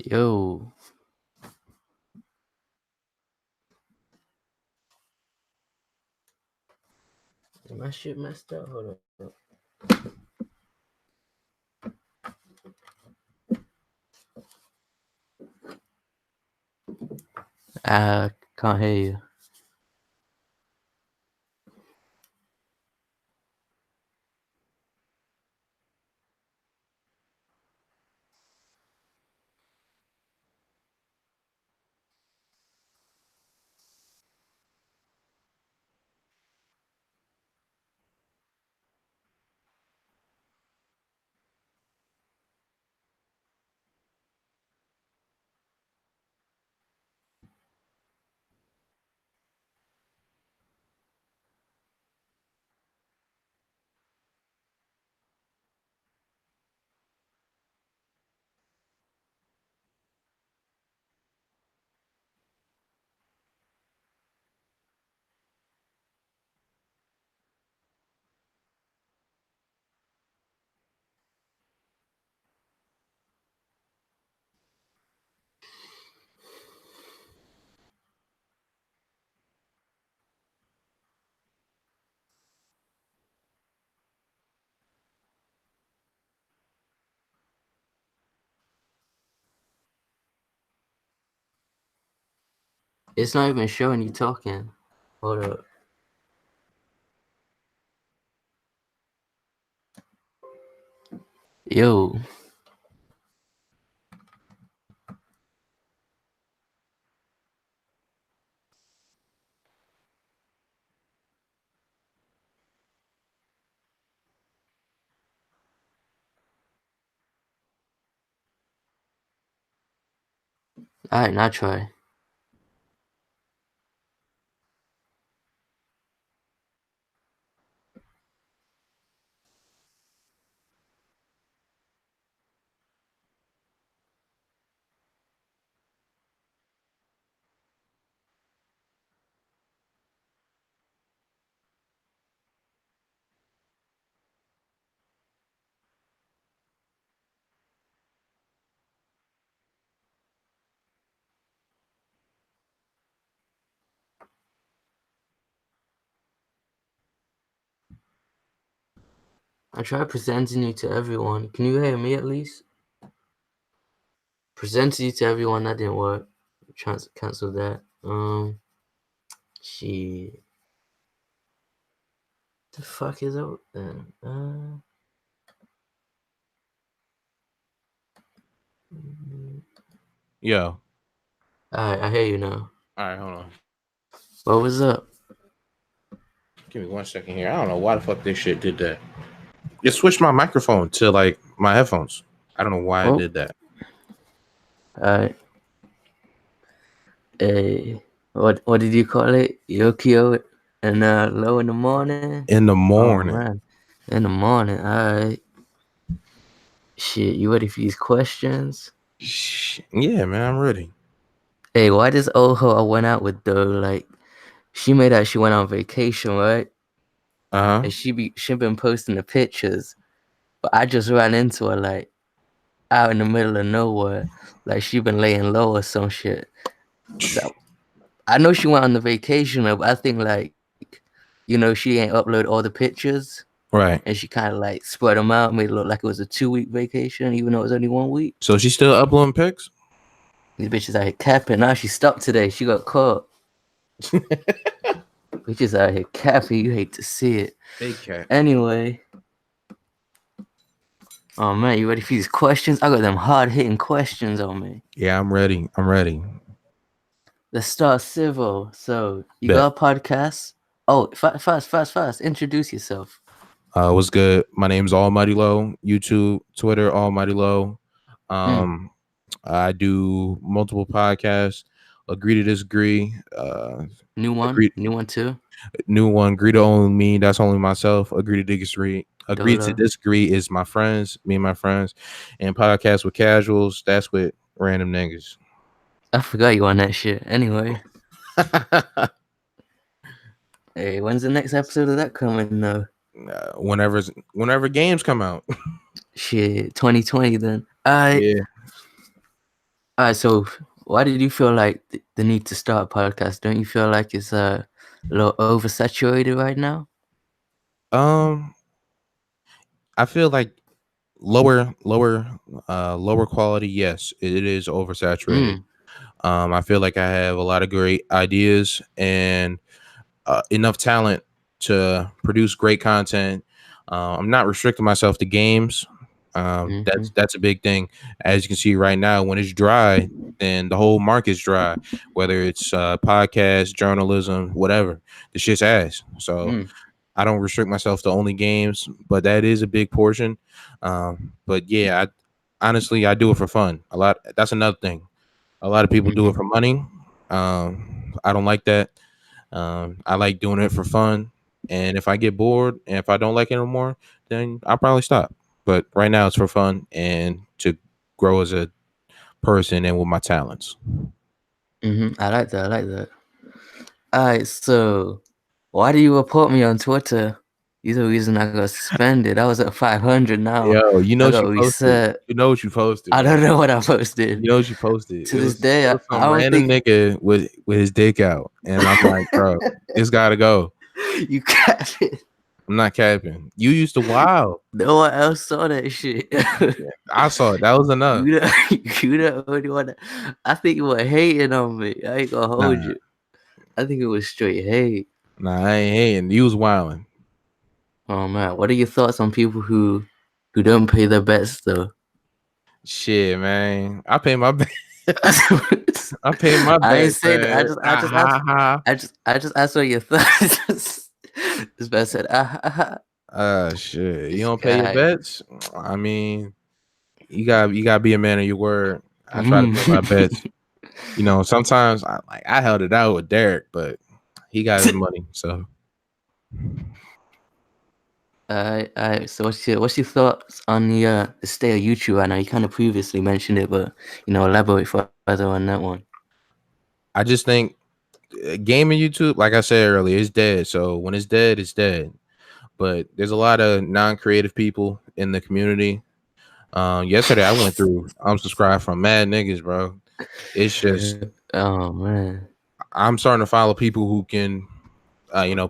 Yo, my shit messed up. Hold up. I can't hear you. It's not even showing you talking. Hold up. Yo. Alright, now try. I tried presenting you to everyone. Can you hear me at least? Presented you to everyone, that didn't work. Cancel that. Shit. The fuck is up then? Yo. Alright, I hear you now. Alright, hold on. What was up? Give me 1 second here. I don't know why the fuck this shit did that. It switched my microphone to like my headphones. I don't know why it did that. Alright. What did you call it? Yokio and low in the morning? In the morning. Oh, man. In the morning, alright. Shit, you ready for these questions? Yeah, man, I'm ready. Hey, why this old hoe I went out with though? Like, she made out she went on vacation, right? And she been posting the pictures, but I just ran into her like out in the middle of nowhere, like she been laying low or some shit. So I know she went on the vacation, but I think like, she ain't upload all the pictures. Right. And she kind of like spread them out, made it look like it was a 2-week vacation, even though it was only 1 week. So she's still uploading pics? These bitches out here capping. Now she stopped today. She got caught. Bitches out here capping. You hate to see it. Fake cat. Anyway. Oh, man. You ready for these questions? I got them hard-hitting questions on me. Yeah, I'm ready. Let's start civil. So, you got a podcast? Oh, fast. Introduce yourself. What's good? My name's Almightyloh. YouTube, Twitter, Almightyloh. I do multiple podcasts. Agree to disagree. New one too. New one. Agree to only me. That's only myself. Agree to disagree. Agree to disagree is my friends, me and my friends. And podcast with casuals. That's with random niggas. I forgot you on that shit. Anyway. Hey, when's the next episode of that coming though? Whenever games come out. Shit, 2020 then. Yeah. So why did you feel like the need to start a podcast? Don't you feel like it's a little oversaturated right now? Um, I feel like lower quality. Yes, it is oversaturated. Mm, I feel like I have a lot of great ideas and enough talent to produce great content. I'm not restricting myself to games. mm-hmm, That's a big thing. As you can see right now, when it's dry, then the whole market's dry. Whether it's podcast, journalism, whatever, the shit's ass. So mm, I don't restrict myself to only games, but that is a big portion. But yeah, honestly, I do it for fun. A lot. That's another thing. A lot of people do it mm-hmm, for money. I don't like that. I like doing it for fun. And if I get bored and if I don't like it anymore, then I'll probably stop. But right now, it's for fun and to grow as a person and with my talents. mm-hmm. I like that. I like that. Alright, so why do you report me on Twitter? You're the reason I got suspended. I was at 500 now. Yo, you know I what got you posted. reset. You know what you posted, I bro. don't know what I posted. You know what you posted. To this day, It I, was I some don't random think nigga with his dick out, and I'm like, bro, this gotta go. you got it. I'm not capping. You used to wow. No one else saw that shit. I saw it. That was enough. you you the only one. I think you were hating on me. I ain't gonna hold Nah, you. I think it was straight hate. nah, I ain't hating. You was wilding. Oh man, what are your thoughts on people who don't pay their bets though? Shit, man. I pay my I paid my I ain't bets, saying that. man. Ah, ha, ha. I just asked what you thought. This man said, Shit. You this don't pay your guy. bets? I mean, you gotta be a man of your word. I try to Mm. pay my bets. Sometimes I held it out with Derek, but he got his money. So Alright. So what's your thoughts on the state of YouTube right now? You kind of previously mentioned it, but elaborate further on that one. I just think gaming YouTube, like I said earlier, is dead. So when it's dead, it's dead. But there's a lot of non-creative people in the community. Yesterday I went through unsubscribed from mad niggas, bro. It's just Oh man. I'm starting to follow people who can,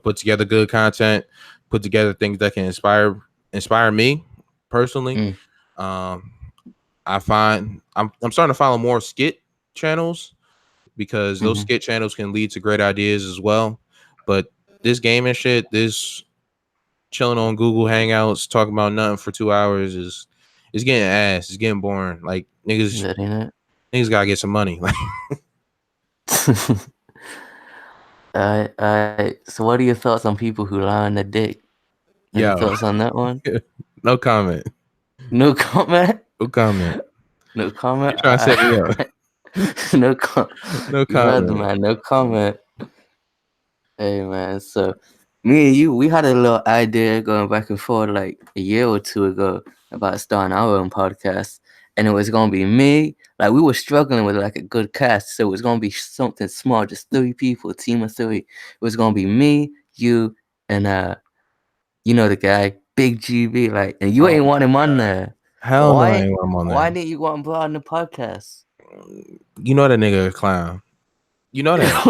put together good content, put together things that can inspire me personally. Mm, Um, I find I'm starting to follow more skit channels because those mm-hmm. skit channels can lead to great ideas as well. But this gaming shit, this chilling on Google Hangouts, talking about nothing for 2 hours is getting ass. It's getting boring. Like That ain't niggas gotta get some money. Like, it. Alright. So what are your thoughts on people who lie on their dick? Any yo, thoughts on that one? no comment. No comment. No comment. No comment. You trying to set me up? No comment. No You heard the comment. man. No comment. Hey man. So me and you, we had a little idea going back and forth like a year or two ago about starting our own podcast, and it was gonna be me. Like we were struggling with like a good cast, so it was gonna be something small, just 3 people, a team of 3. It was gonna be me, you, and the guy, Big GB. Like, and you Oh ain't my want him on god. there. Hell no, I Why? ain't want him on Why there. didn't you want him brought on the podcast? You know that nigga a clown. You know that.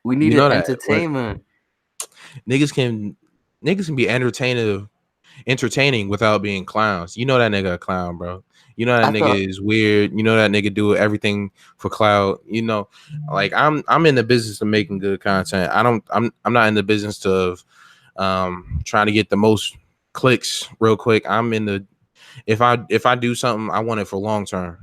We You needed know that. What entertainment. niggas can niggas can be entertaining without being clowns. You know that nigga a clown, bro. You know that I thought, nigga is weird. You know that nigga do everything for clout. Like I'm in the business of making good content. I'm not in the business of trying to get the most clicks real quick. I'm in the if I do something, I want it for long term.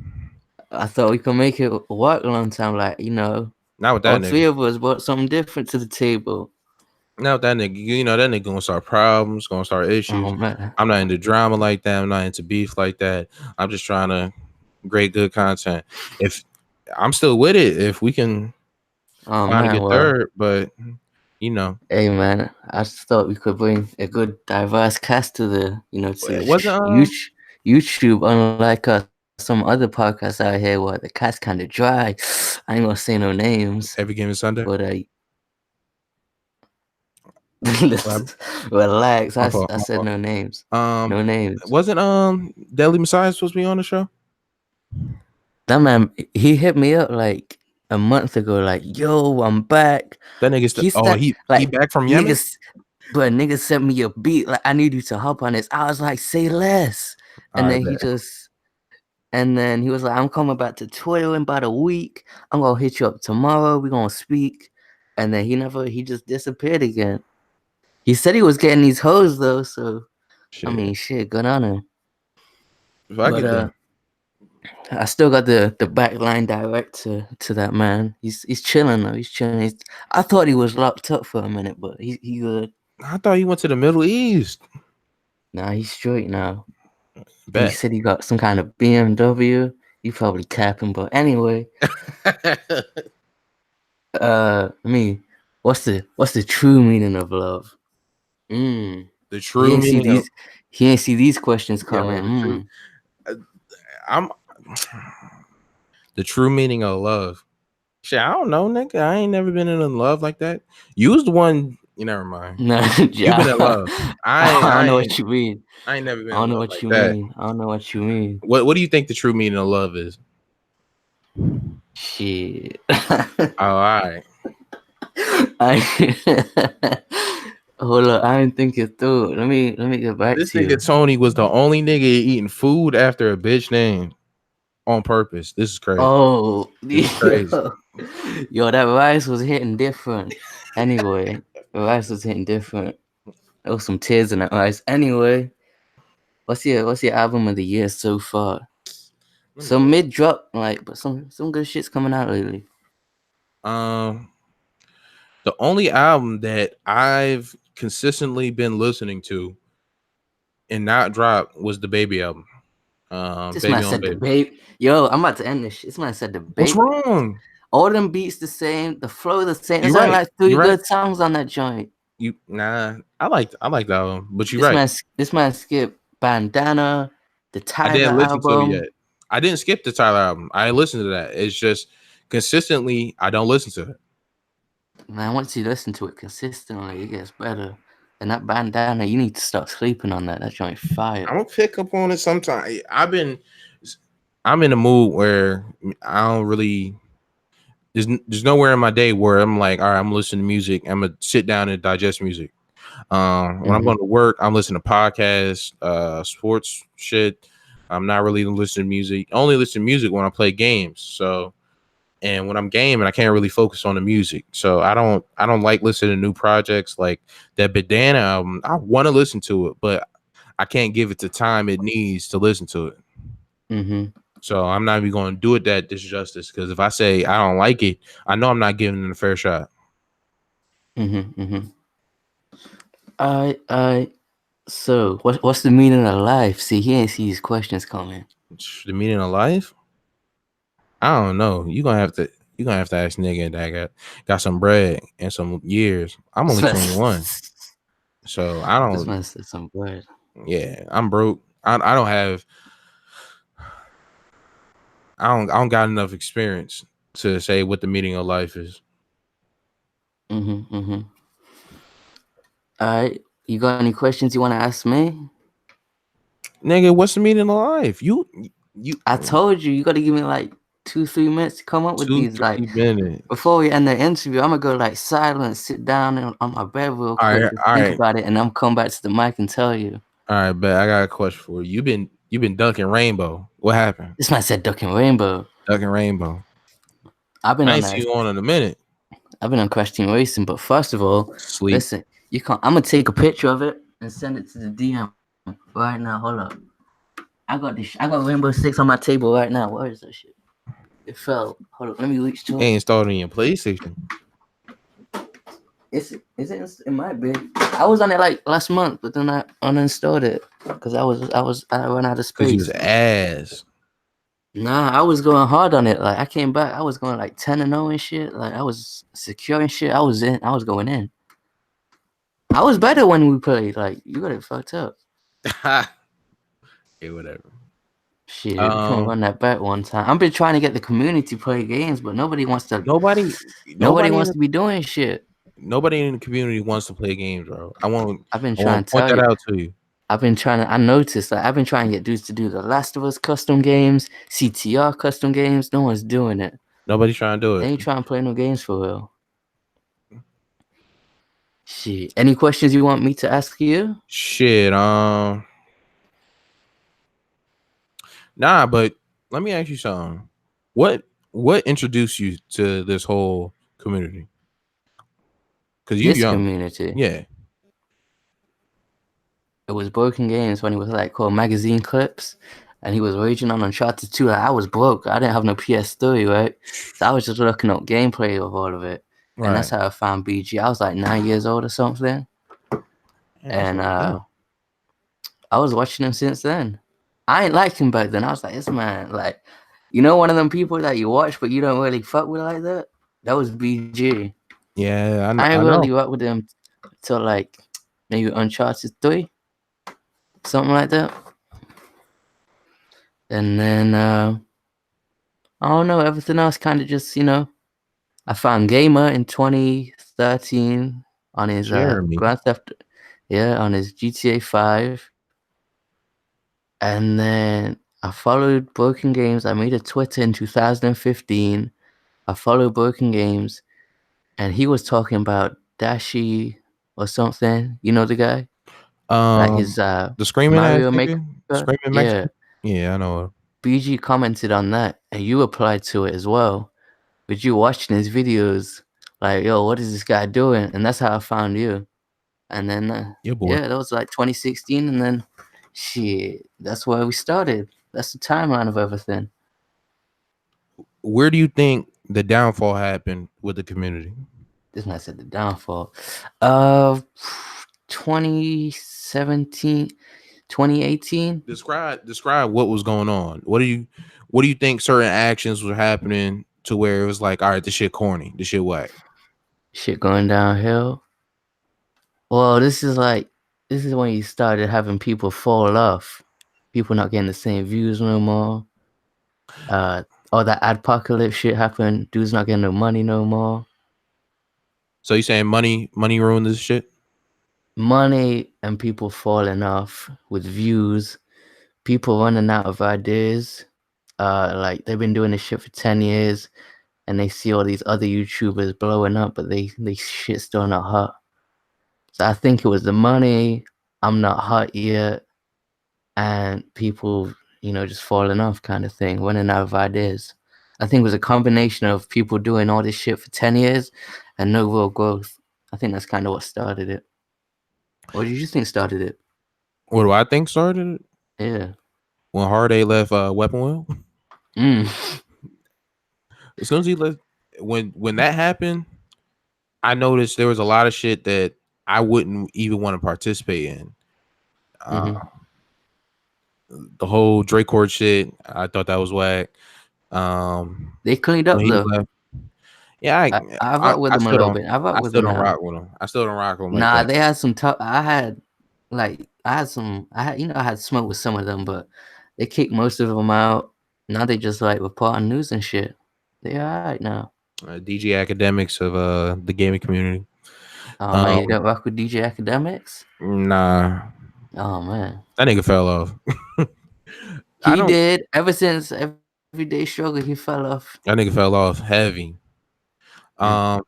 we could make it work a long time. Like, Not with all that three nigga. of us brought something different to the table. Not with that nigga. That nigga gonna start problems, gonna start Oh issues. man. I'm not into drama like that. I'm not into beef like that. I'm just trying to great good content. If I'm still with it, if we can Oh find a man. good Well, third, but you know, hey man, I just thought we could bring a good diverse cast to to it wasn't YouTube, unlike some other podcasts out here where the cast kind of dry. I ain't gonna say no names, every given Sunday. but Well, relax. my I fault, my said fault. no names. Um, No names. wasn't Deadly Messiah supposed to be on the show? That man, he hit me up like a month ago, like, yo, I'm back. That nigga's He oh said, he like, back from Yemen. niggas, but niggas sent me a beat, like, I need you to hop on this. I was like, say less. All And right, then bet. he was like, I'm coming back to Twitter in about a week. I'm gonna hit you up tomorrow. We're gonna speak. And then he just disappeared again. He said he was getting these hoes though, so I mean, Shit. shit, good on him. If I But get the I still got the back line direct to that man. He's chilling though. He's chilling. I thought he was locked up for a minute, but he good. I thought he went to the Middle East. Nah, he's straight now. And he Bet. said he got some kind of BMW. He probably capping, but anyway, me, what's the true meaning of love? Mm. The He true ain't see meaning of these he ain't see these questions yo, coming. the true uh, I'm the true meaning of love. Shit, I don't know, nigga. I ain't never been in love like that. You was the one. You never mind. No, You been yeah. in love. I don't know what you mean. I ain't never been I in don't know love what like you that. mean. I don't know what you mean. What do you think the true meaning of love is? Shit. Oh, all right. I hold up. I didn't think it through. Let me get back This to you. nigga Tony was the only nigga eating food after a bitch name on purpose. This is crazy. Oh, This is crazy. yo, that rice was hitting different. Anyway, the rice was hitting different. There was some tears in that rice. Anyway, what's your album of the year so far? Let me Some look. mid drop, like, but some good shit's coming out lately. Um, the only album that I've consistently been listening to and not drop was the Baby album. This man Baby on said the Baby. babe. Yo, I'm about to end this shit. This man said the What's babe. wrong? All them beats the same, the flow the same. You There's only right. like You three right. good songs on that joint. You nah. I like that album, but you This right. man, this man skipped Bandana, the I Tyler didn't listen to it album. yet. I didn't skip the Tyler album. I listened to that. It's just consistently I don't listen to it. Man, once you listen to it consistently, it gets better. And that Bandana, you need to start sleeping on that. That joint fire. I'm gonna pick up on it sometime. I'm in a mood where I don't really. There's nowhere in my day where I'm like, all right, I'm listening to music. I'm gonna sit down and digest music. When I'm Mm-hmm. going to work, I'm listening to podcasts, sports shit. I'm not really listening to music. I only listen to music when I play games. So, and when I'm gaming, I can't really focus on the music. So I don't like listening to new projects like that Bandana album. I want to listen to it, but I can't give it the time it needs to listen to it. Mm-hmm. So I'm not even going to do it that disjustice because if I say I don't like it, I know I'm not giving it a fair shot. Mm-hmm. Mm-hmm. I. So, what's the meaning of life? See, he ain't see his questions coming. The meaning of life? I don't know. You gonna have to ask nigga that got some bread and some years. I'm only 21, so I This don't. man said some word. Yeah, I'm broke. I don't have. I don't got enough experience to say what the meaning of life is. Mm-hmm. Mm-hmm. All right. You got any questions you want to ask me? Nigga, what's the meaning of life? You I told you, you got to give me like 2-3 minutes to come up with two these. Like, three minutes. before we end the interview, I'm gonna go like silent, sit down on my bed real All quick right, and all think right, about it, and I'm come back to the mic and tell you. all right. But I got a question for you. You've been dunking rainbow. What happened? This man said Duck and Rainbow. Dunking rainbow. I've been I on ain't seen that. you on in a minute. I've been on Crash Team Racing, but first of all, Sleep. listen, you can't. I'm gonna take a picture of it and send it to the DM right now. Hold up. I got this. I got Rainbow Six on my table right now. Where is that shit? It fell. Hold up. Let me reach You to it. ain't installed in your PlayStation It might be. I was on it like last month, but then I uninstalled it because I ran out of because you was space. ass. Nah, I was going hard on it. Like I came back, I was going like 10-0 and shit. Like I was securing shit. I was going in. I was better when we played. Like you got it fucked up. Yeah, whatever. Shit, we can Um, run that back one time. I've been trying to get the community to play games, but nobody wants to. nobody, Nobody nobody, wants to be doing shit. nobody in the community wants to play games, bro. I want, I've been I trying want to to point tell that you. out to you. I noticed that I've been trying to get dudes to do the Last of Us custom games, CTR custom games. No one's doing it. Nobody's trying to do They it. ain't trying to play no games for real. Shit. Any questions you want me to ask you? Shit. Nah, but let me ask you something. What what introduced you to this whole community? Cause you This young. community. Yeah. It was Broken Games when he was like called magazine clips, and he was raging on Uncharted 2. Like, I was broke. I didn't have no PS3, right? So I was just looking up gameplay of all of it, and that's Right. how I found BG. I was like 9 years old or something, Man, that's and fucking young. I was watching him since then. I ain't like him back then. I was like, this man, like, one of them people that you watch but you don't really fuck with like that. That was BG. Yeah, I ain't I really know. rock with him till like maybe Uncharted 3, something like that. And then I don't know, everything else kind of just, I found Gamer in 2013 on his Jeremy. Grand Theft, yeah, on his GTA 5. And then I followed Broken Games. I made a Twitter in 2015. I followed Broken Games, and he was talking about Dashi or something. You know the guy? Like his The screaming ass Mario Maker? nigga, screaming Yeah. Mexican. Yeah, I know. BG commented on that, and you replied to it as well. But you watching his videos, like, yo, what is this guy doing? And that's how I found you. And then, Your boy. yeah, that was like 2016. And then, shit, that's where we started. That's the timeline of everything. Where do you think the downfall happened with the community? This man said the downfall. Uh, 2017, 2018. Describe what was going on. What do you think certain actions were happening to where it was like, all right, this shit corny, this shit whack. Shit going downhill. Well, this is when you started having people fall off. People not getting the same views no more. Uh, all that apocalypse shit happened. Dudes not getting no money no more. So you saying money ruined this shit? Money and people falling off with views. People running out of ideas. Like they've been doing this shit for 10 years, and they see all these other YouTubers blowing up, but they shit still not hot. So I think it was the money. I'm not hot yet, and people, just falling off kind of thing, running out of ideas. I think it was a combination of people doing all this shit for 10 years and no real growth. I think that's kind of what started it. What did you think started it? What do I think started it? Yeah. When Harday left Weapon Wheel? Mm. As soon as he left, when that happened, I noticed there was a lot of shit that I wouldn't even want to participate in. Uh, Mm-hmm. the whole Drake Court shit, I thought that was whack. They cleaned up When he though. left, yeah, I rock with I them a still little don't bit. I rock I with still them don't now. rock with him. I still don't rock with him like Nah, that. they had some tough. I had smoke with some of them, but they kicked most of them out. Now they just like reporting news and shit. They alright now. DJ academics of the gaming community. Oh man, Um, you don't rock with DJ Academics? nah, Oh man, that nigga fell off. I he don't. did. Ever since Everyday Struggle, he fell off. That nigga fell off heavy. Mm. Um,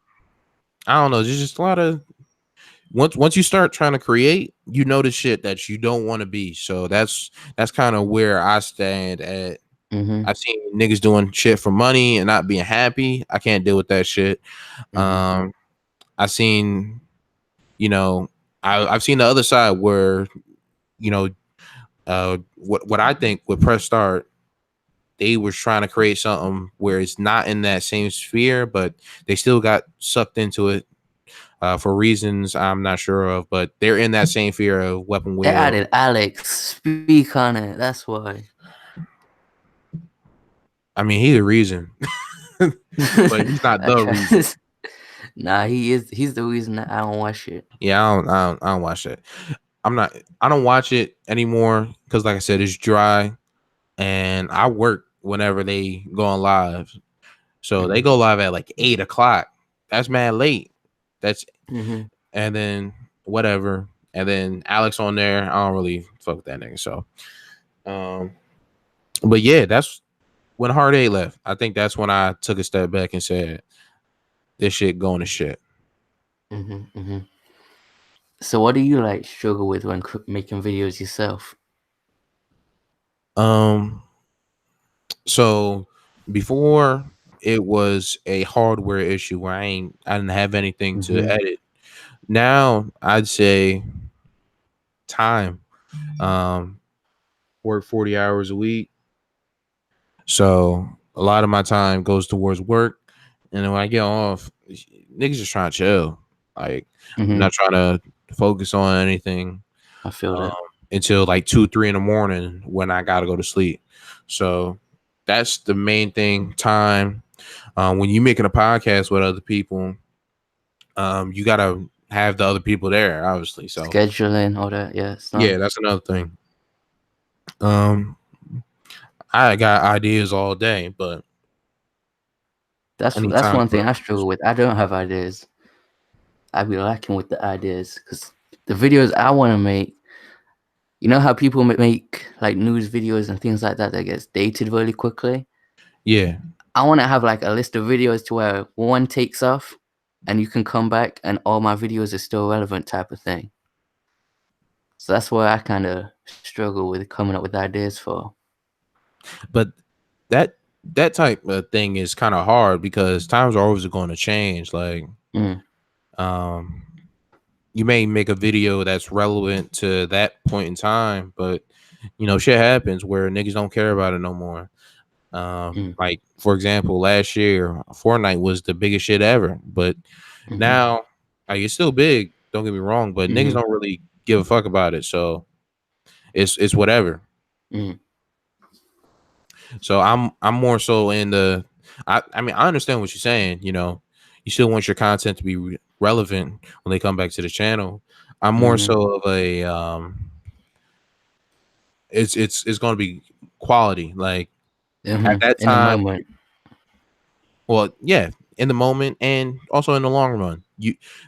I don't know. There's just a lot of once you start trying to create, you know the shit that you don't want to be. So that's kind of where I stand at. Mhm. I've seen niggas doing shit for money and not being happy. I can't deal with that shit. Mhm. Um, I've seen, you know, I've seen the other side where, you know, what I think with Press Start, they were trying to create something where it's not in that same sphere, but they still got sucked into it for reasons I'm not sure of. But they're in that same sphere of Weapon They Wheel. added Alex. Speak on it. That's why. I mean, he's the reason, but he's not the reason. Nah, he is. He's the reason that I don't watch it. Yeah, I don't watch that. I'm not. I don't watch it anymore because, like I said, it's dry, and I work whenever they go on live. So they Mhm. go live at like 8 o'clock. That's mad late. That's Mhm. and then whatever. and then Alex on there. I don't really fuck with that nigga. So, um, but yeah, that's when Hard A left. I think that's when I took a step back and said, "This shit going to shit." Mm-hmm. So what do you like struggle with when making videos yourself? Um, so before it was a hardware issue where I didn't have anything to Mm-hmm. edit. Now I'd say time. Um, work 40 hours a week. So a lot of my time goes towards work. And then when I get off, niggas just trying to chill. Like I'm Mm-hmm. not trying to focus on anything I feel um, that. until like 2, 3 in the morning when I gotta go to sleep. So that's the main thing. Time. When you making a podcast with other people, you gotta have the other people there, obviously. So Scheduling, all that. Yeah, it's yeah, not. that's another thing. Um, I got ideas all day, but That's anytime one for thing I struggle with. I don't have ideas. I be lacking with the ideas because the videos I want to make. You know how people make like news videos and things like that that gets dated really quickly. yeah. I want to have like a list of videos to where one takes off, and you can come back and all my videos are still relevant type of thing. So that's where I kind of struggle with coming up with ideas for. But that that type of thing is kind of hard because times are always going to change. Like, Mm, um, you may make a video that's relevant to that point in time, but shit happens where niggas don't care about it no more. mm, Like for example, last year Fortnite was the biggest shit ever, but mm-hmm, now like it's still big. Don't get me wrong, but niggas mm-hmm, don't really give a fuck about it. So it's whatever. mm, So I'm more so in the I mean I understand what you're saying, you still want your content to be relevant when they come back to the channel. I'm more mm-hmm, so of a it's going to be quality like at that in the time. moment. Well, yeah, in the moment and also in the long run.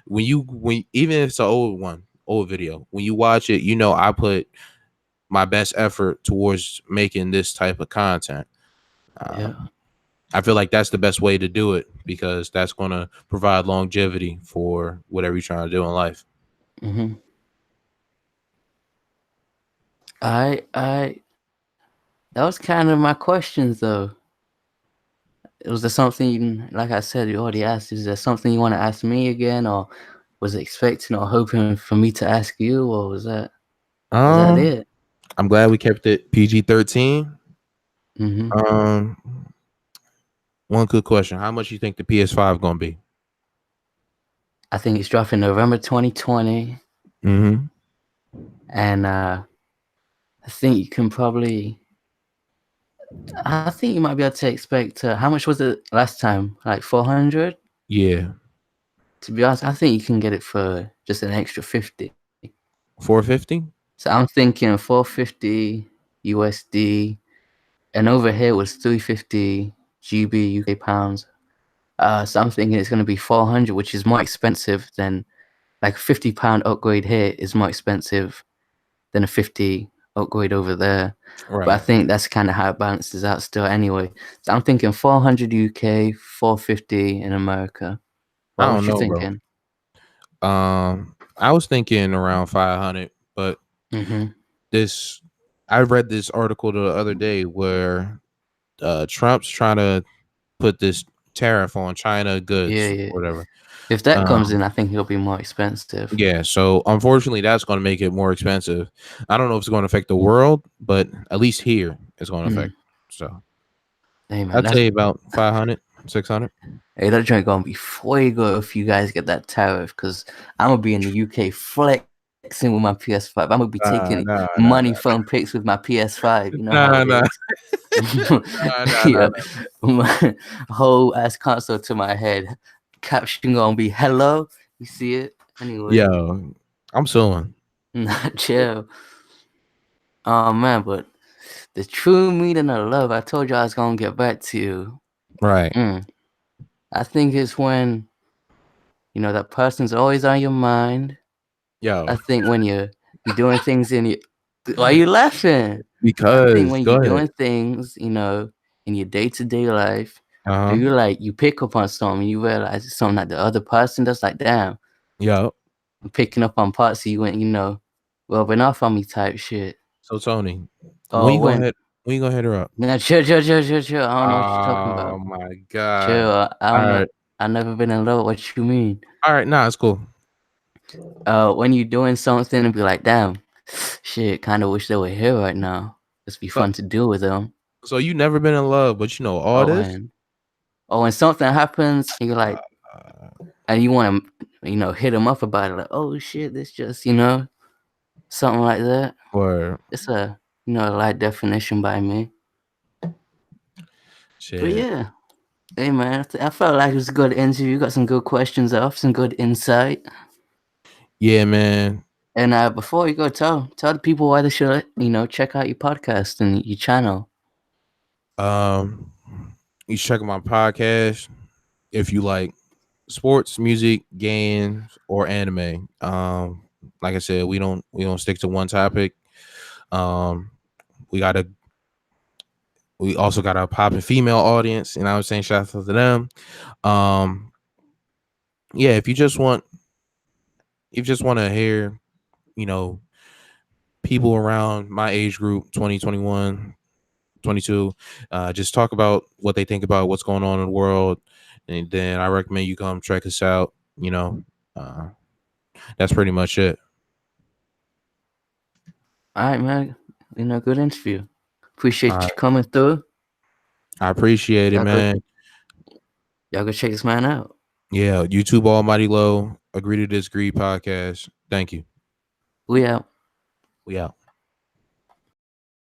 When even if it's an old video, when you watch it, I put my best effort towards making this type of content. Yeah. Um, I feel like that's the best way to do it because that's going to provide longevity for whatever you're trying to do in life. Mm-hmm. I that was kind of my questions though. Was there something like I said, you already asked, is there something you want to ask me again, or was it expecting or hoping for me to ask you, or was that Um, it? I'm glad we kept it PG-13. Mm-hmm. Um, one good question: how much you think the PS5 gonna be? I think it's dropping November 2020, Mm-hmm. and I think you can probably. I think you might be able to expect. How much was it last time? Like 400. Yeah, To be honest, I think you can get it for just an extra 50. 450. So I'm thinking 450 USD, and over here was 350 GB UK pounds. So I'm thinking it's going to be 400, which is more expensive than like a £50 upgrade here is more expensive than a 50 upgrade over there. But I Right. think that's kind of how it balances out still anyway. So I'm thinking 400 UK, 450 in America. I What don't was you know, bro. thinking? I was thinking around 500, but Mm-hmm. this I read this article the other day where Trump's trying to put this tariff on China Yeah, goods yeah. or whatever. If that comes Um, in, I think it'll be more expensive. yeah, so unfortunately, that's going to make it more expensive. I don't know if it's going to affect the world, but at least here it's going to Mm. affect. So Hey man, I'd that's say about 500, 600. hey, that joint gonna be fuego if you guys get that tariff, because I'm gonna be in the UK flexing with my PS5. I'm gonna be Nah, taking nah, nah, money phone pics with my PS5. You know how nah, it nah, is. nah, nah, nah, Yeah, nah. my whole ass console to my head. Caption gonna be hello. You see it anyway. Yo, I'm suing. Not chill. Oh man, but the true meaning of love, I told you I was gonna get back to you. Right. Mm. I think it's when that person's always on your mind. Yo, I think when you're doing things in your why you laughing? I think because when go you're ahead. doing things, in your day-to-day life, Uh do huh. you like you pick up on something, you realize it's something that the other person does, like, damn, Yo. I'm picking up on parts of you and rubbing off on me type shit. So Tony, when Or you gonna when head when you gonna hit her up? nah, chill. I don't know what you're talking Oh about. my god. Chill. I All don't know. right. I never been in love. What you mean? All right. Nah, it's cool. When you're doing something and be like, damn, shit, kind of wish they were here right now. It'd be So fun to do with them. so you never been in love, but you know all Or this. when something happens and you're like, Uh, and you want to, hit them up about it, like, oh shit, this just, something like that. or It's a light definition by me. But shit. yeah, hey man, I felt like it was a good interview. You got some good questions off, some good insight. Yeah, man. And before you go, tell the people why they should, check out your podcast and your channel. Um, you check my podcast if you like sports, music, games, or anime. Like I said, we don't stick to one topic. Um, we got a we also got a popping female audience, and I was saying shout out to them. Um, yeah, if you just want to hear, you know, people around my age group, 20, 21, 22, just talk about what they think about what's going on in the world, and then I recommend you come check us out. Uh, that's pretty much it. All right, man. Good interview. Appreciate Uh, you coming through. I appreciate it, Y'all go, man. y'all go check this man out. Yeah, YouTube Almightyloh, Agree to Disagree podcast. Thank you. We out. We out.